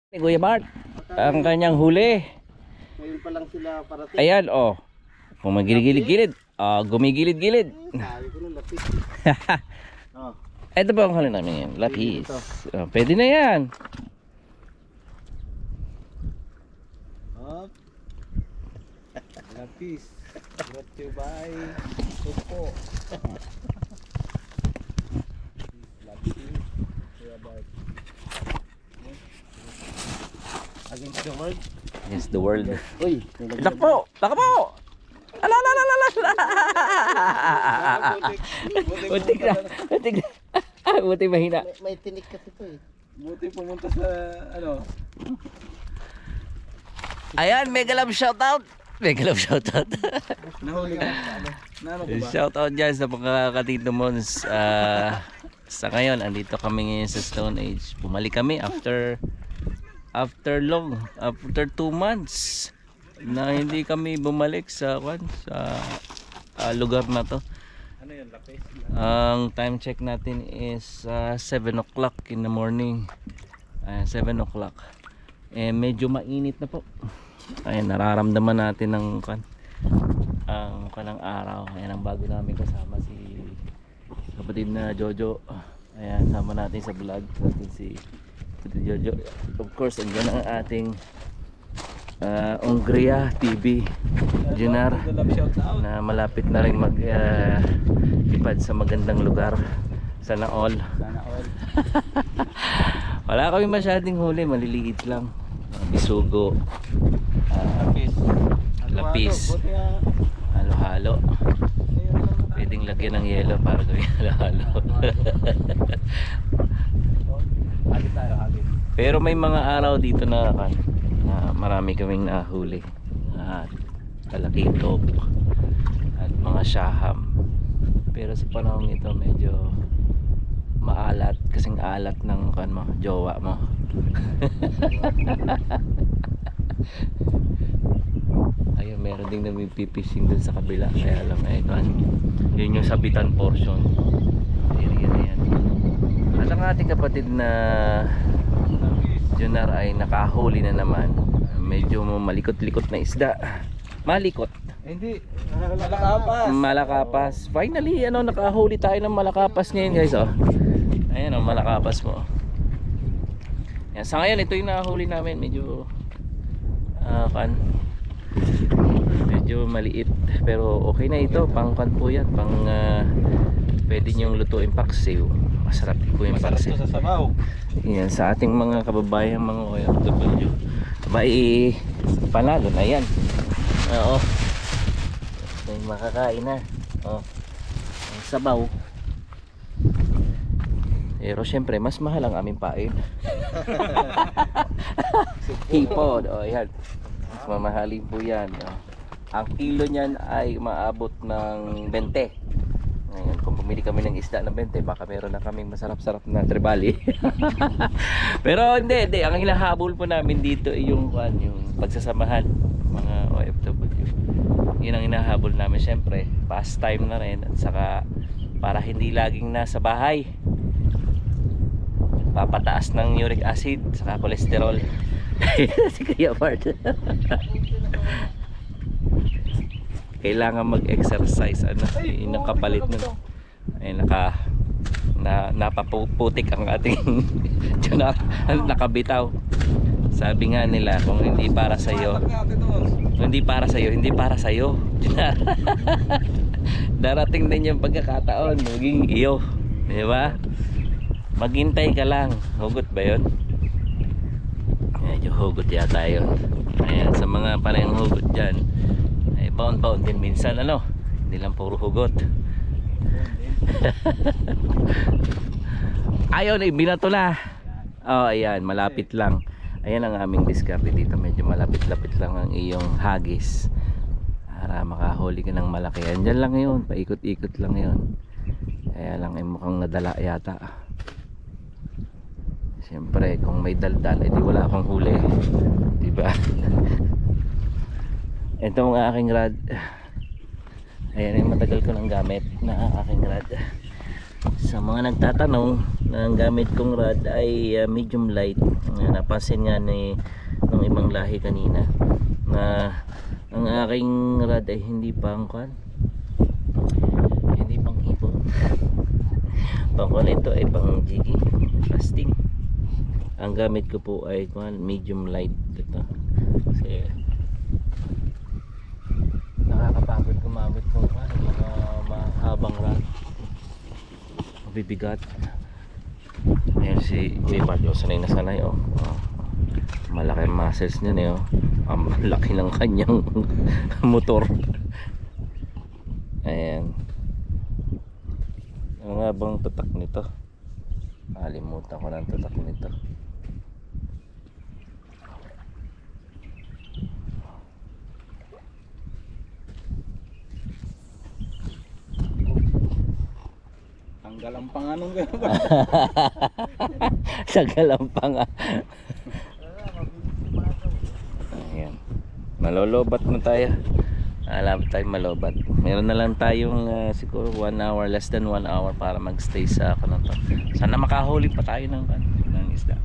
Kuya Bart, ang kanyang huli. Ngayon pa lang sila parating. Ayan, oh. Gumigilid-gilid. Gumigilid-gilid. Sabi ko nung lapis. Oh. Ito ba ang huli namin yan? Lapis. Pwede na yan. Up. Lapis. Brought to you by Supo. Lapis. Kuya Bart. Against the world. Against the world. Uy, Takbo! Takbo! Alalala! Butik na. Butik na. Butik mahina. may tinik kasi ito eh. Buti pumunta sa ano. Ayan, mega love shoutout. Mega love shoutout. Nahuli ka. Nano ko ba? Shoutout dyan sa mga katito mons. Sa ngayon, andito kami ngayon sa Stone Age. Bumalik kami after 2 months na hindi kami bumalik sa lugar na to. Ano yan, lapis? Ang time check natin is 7 o'clock in the morning. 7 o'clock. Medyo mainit na po. Ayan, nararamdaman natin ang kanang araw. Ayan, ang bago namin kasama si kapatid na Jojo. Ayan, sama natin sa vlog natin si Jojo. Of course, andyan ang ating Ongria TV Junar na malapit na rin ipad sa magandang lugar. Sana all. Sana all. Wala kami masyadong huli, maliliit lang. Bisugo, lapis, halo-halo. Pwedeng lagyan ng yelo para gawin halo-halo. Hagit tayo, hagit. Pero may mga araw dito na marami kaming nahuli. Kalakitop at mga syaham. Pero sa panahon ito medyo maalat, kasing alat ng jowa mo. Ayun, meron ding nagpipising dun sa kabila. Kaya alam, yun yung sabitan portion. Yan. At ang ating kapatid na Junar ay nakahuli na naman. Medyo malikot-likot na isda. Malikot. Hindi, malakapas. Malakapas. Finally, nakahuli tayo ng malakapas ngayon, guys. Ayan, malakapas mo. Yan, sa ngayon, ito yung nahuli namin. Medyo medyo maliit. Pero okay na ito. Pang po yan. Pwede nyong lutuin paksiw. Masarap po yung paksiw. Masarap to sa sabaw. Yan, sa ating mga kababayan, mga OFW. Abay, panalo na yan. Oo. May makakain na. Ang sabaw. Pero syempre, mas mahal ang aming pain. Hipod. Yan. Mas mamahalin po yan. Ang kilo niyan ay maabot ng 20. Ngayon, kung pumili kami ng isda ng 20, baka meron na kaming masarap-sarap na tribali. Pero hindi. Ang hinahabol po namin dito ay yung pagsasamahan mga OFW. Yun ang hinahabol namin. Siyempre, pastime na rin. At saka, para hindi laging nasa bahay. Papataas ng uric acid, saka cholesterol. Si Kuya Bart. Kailangan mag-exercise, yung kapalit nun ay napaputik ang ating nakabitaw. Sabi nga nila, kung hindi para sa iyo, hindi para sa iyo. Darating din yung pagkakataon, maging iyo, di ba? Maghintay ka lang. Hugot ba yun? Medyo hugot yata yun. Ayan, sa mga parang hugot dyan, baon-baon din minsan, hindi lang puro hugot. Ayun, binato na. Ayan, malapit lang. Ayan ang aming diskarte dito. Medyo malapit-lapit lang ang iyong hagis para makahuli ka ng malaki. Andyan lang yun, paikot-ikot lang yun. Kaya lang mukhang nadala yata. Siyempre, kung may daldal, edi wala akong huli, diba? Ito ang aking rod. Ayan yung matagal ko nang gamit na aking rod. Sa mga nagtatanong, na ang gamit kong rod ay medium light. Napansin nga ni ng ibang lahi kanina na ang aking rod ay hindi pang hipon. Pangkuan ito ay pang jiggy casting. Ang gamit ko po ay medium light ito. Kasi nakakapagod gumamit ng mga mahabang rod. Mabibigat. Ayan si Kuya Bart, sanay na sanay malaki ang muscles niya ang laki ng kanyang motor. Ayan. Ano nga bang tatak nito? Kalimutan ko ng tatak nito. Tanggal ang panganong gano'n. Sa galampang Ayan. Malolobat na tayo. Alam tayo malobat. Meron na lang tayong siguro 1 hour, less than 1 hour para magstay sa kanto. Sana makahuli pa tayo ng isda.